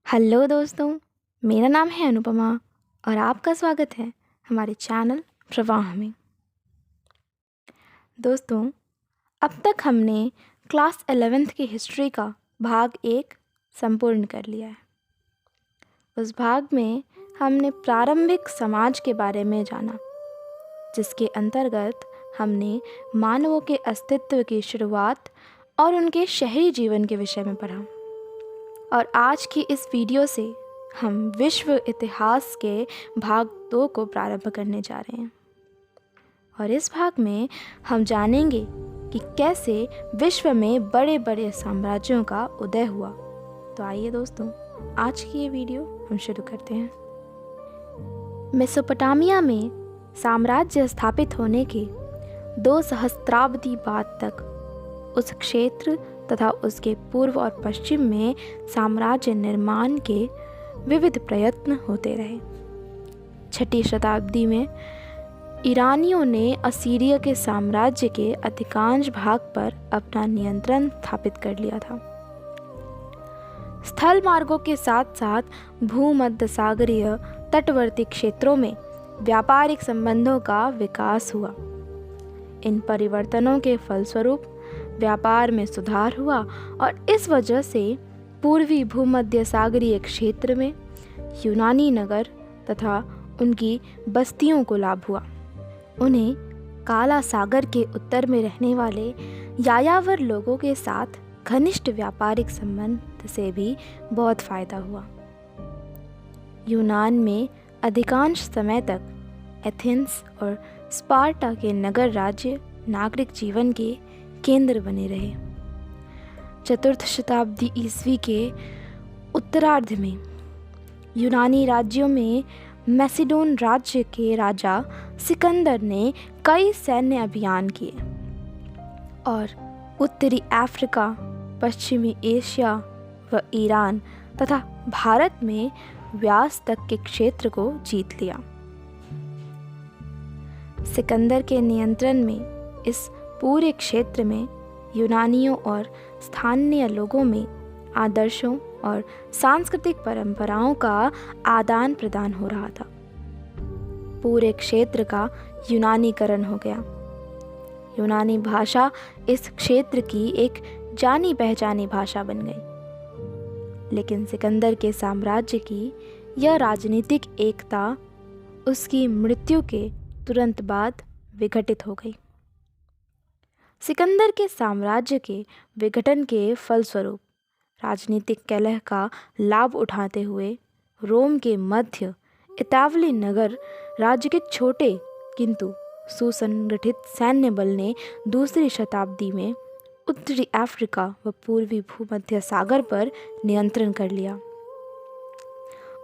Hello दोस्तों, मेरा नाम है अनुपमा और आपका स्वागत है हमारे चैनल प्रवाह में। दोस्तों, अब तक हमने क्लास 11th की हिस्ट्री का भाग 1 संपूर्ण कर लिया है। उस भाग में हमने प्रारंभिक समाज के बारे में जाना, जिसके अंतर्गत हमने मानवों के अस्तित्व की शुरुआत और उनके शहरी जीवन के विषय में पढ़ा। और आज की इस वीडियो से हम विश्व इतिहास के भाग 2 को प्रारंभ करने जा रहे हैं। और इस भाग में हम जानेंगे कि कैसे विश्व में बड़े बड़े साम्राज्यों का उदय हुआ। तो आइए दोस्तों, आज की ये वीडियो हम शुरू करते हैं। मेसोपोटामिया में साम्राज्य स्थापित होने के 2 सहस्त्राब्दी बाद तक उस क्षेत्र तथा उसके पूर्व और पश्चिम में साम्राज्य निर्माण के विविध प्रयत्न होते रहे। 6ठी शताब्दी में ईरानियों ने असीरिया के साम्राज्य के अधिकांश भाग पर अपना नियंत्रण स्थापित कर लिया था। स्थल मार्गों के साथ साथ भूमध्य सागरीय तटवर्ती क्षेत्रों में व्यापारिक संबंधों का विकास हुआ। इन परिवर्तनों के फलस्वरूप व्यापार में सुधार हुआ और इस वजह से पूर्वी भूमध्य सागरीय क्षेत्र में यूनानी नगर तथा उनकी बस्तियों को लाभ हुआ। उन्हें काला सागर के उत्तर में रहने वाले यायावर लोगों के साथ घनिष्ठ व्यापारिक संबंध से भी बहुत फायदा हुआ। यूनान में अधिकांश समय तक एथेंस और स्पार्टा के नगर राज्य नागरिक जीवन के केंद्र बने रहे। 4th शताब्दी ईस्वी के उत्तरार्ध में यूनानी राज्यों में मैसिडोन राज्य के राजा सिकंदर ने कई सैन्य अभियान किए और उत्तरी अफ्रीका, पश्चिमी एशिया व ईरान तथा भारत में व्यास तक के क्षेत्र को जीत लिया। सिकंदर के नियंत्रण में इस पूरे क्षेत्र में यूनानियों और स्थानीय लोगों में आदर्शों और सांस्कृतिक परंपराओं का आदान प्रदान हो रहा था। पूरे क्षेत्र का यूनानीकरण हो गया। यूनानी भाषा इस क्षेत्र की एक जानी पहचानी भाषा बन गई। लेकिन सिकंदर के साम्राज्य की यह राजनीतिक एकता उसकी मृत्यु के तुरंत बाद विघटित हो गई। सिकंदर के साम्राज्य के विघटन के फलस्वरूप राजनीतिक कलह का लाभ उठाते हुए रोम के मध्य इतावली नगर राज्य के छोटे किंतु सुसंगठित सैन्य बल ने 2री शताब्दी में उत्तरी अफ्रीका व पूर्वी भूमध्य सागर पर नियंत्रण कर लिया।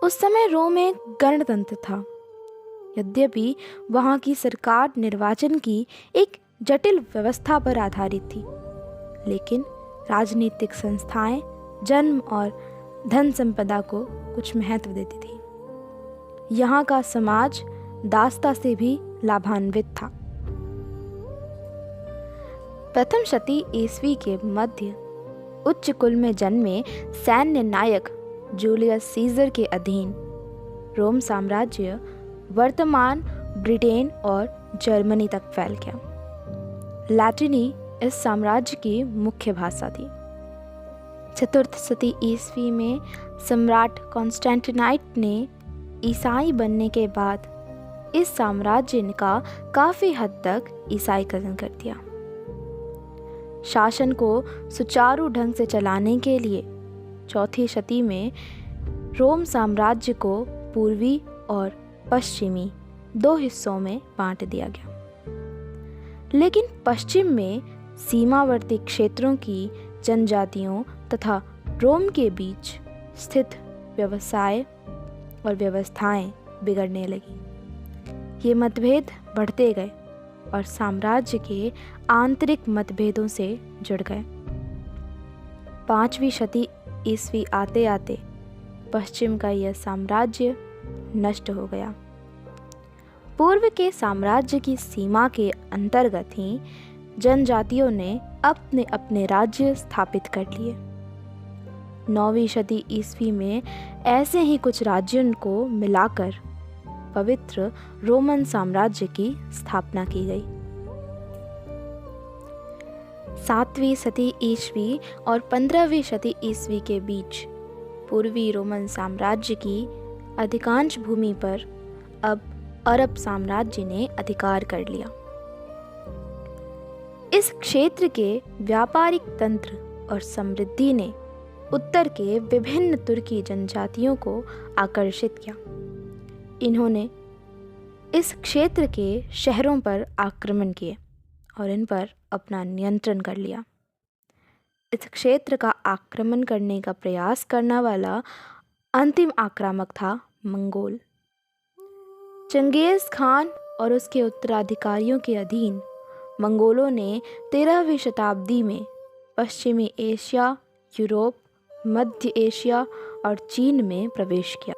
उस समय रोम एक गणतंत्र था। यद्यपि वहाँ की सरकार निर्वाचन की एक जटिल व्यवस्था पर आधारित थी, लेकिन राजनीतिक संस्थाएं जन्म और धन संपदा को कुछ महत्व देती थी। यहाँ का समाज दासता से भी लाभान्वित था। प्रथम शती ईस्वी के मध्य उच्च कुल में जन्मे सैन्य नायक जूलियस सीजर के अधीन रोम साम्राज्य वर्तमान ब्रिटेन और जर्मनी तक फैल गया। लैटिनी इस साम्राज्य की मुख्य भाषा थी। 4th शती ईस्वी में सम्राट कॉन्स्टेंटिनाइट ने ईसाई बनने के बाद इस साम्राज्य का काफ़ी हद तक ईसाईकरण कर दिया। शासन को सुचारू ढंग से चलाने के लिए 4th शती में रोम साम्राज्य को पूर्वी और पश्चिमी 2 हिस्सों में बांट दिया गया। लेकिन पश्चिम में सीमावर्ती क्षेत्रों की जनजातियों तथा रोम के बीच स्थित व्यवसाय और व्यवस्थाएं बिगड़ने लगी। ये मतभेद बढ़ते गए और साम्राज्य के आंतरिक मतभेदों से जुड़ गए। 5वीं शती ईस्वी आते आते पश्चिम का यह साम्राज्य नष्ट हो गया। पूर्व के साम्राज्य की सीमा के अंतर्गत ही जनजातियों ने अपने अपने राज्य स्थापित कर लिए। 9वीं शती ईस्वी में ऐसे ही कुछ राज्यों को मिलाकर पवित्र रोमन साम्राज्य की स्थापना की गई। 7वीं शती ईस्वी और 15वीं शती ईस्वी के बीच पूर्वी रोमन साम्राज्य की अधिकांश भूमि पर अब अरब साम्राज्य ने अधिकार कर लिया। इस क्षेत्र के व्यापारिक तंत्र और समृद्धि ने उत्तर के विभिन्न तुर्की जनजातियों को आकर्षित किया। इन्होंने इस क्षेत्र के शहरों पर आक्रमण किए और इन पर अपना नियंत्रण कर लिया। इस क्षेत्र का आक्रमण करने का प्रयास करने वाला अंतिम आक्रामक था मंगोल। चंगेज़ खान और उसके उत्तराधिकारियों के अधीन मंगोलों ने 13वीं शताब्दी में पश्चिमी एशिया, यूरोप, मध्य एशिया और चीन में प्रवेश किया।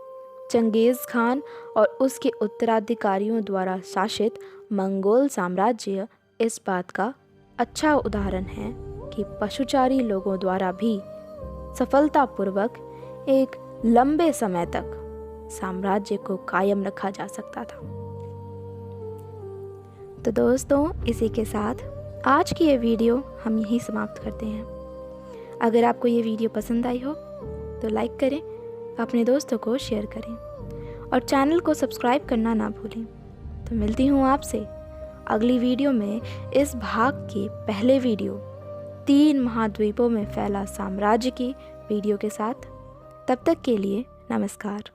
चंगेज़ खान और उसके उत्तराधिकारियों द्वारा शासित मंगोल साम्राज्य इस बात का अच्छा उदाहरण है कि पशुचारी लोगों द्वारा भी सफलतापूर्वक एक लंबे समय तक साम्राज्य को कायम रखा जा सकता था। तो दोस्तों, इसी के साथ आज की ये वीडियो हम यहीं समाप्त करते हैं। अगर आपको ये वीडियो पसंद आई हो तो लाइक करें, अपने दोस्तों को शेयर करें और चैनल को सब्सक्राइब करना ना भूलें। तो मिलती हूँ आपसे अगली वीडियो में इस भाग के पहले वीडियो 3 महाद्वीपों में फैला साम्राज्य की वीडियो के साथ। तब तक के लिए नमस्कार।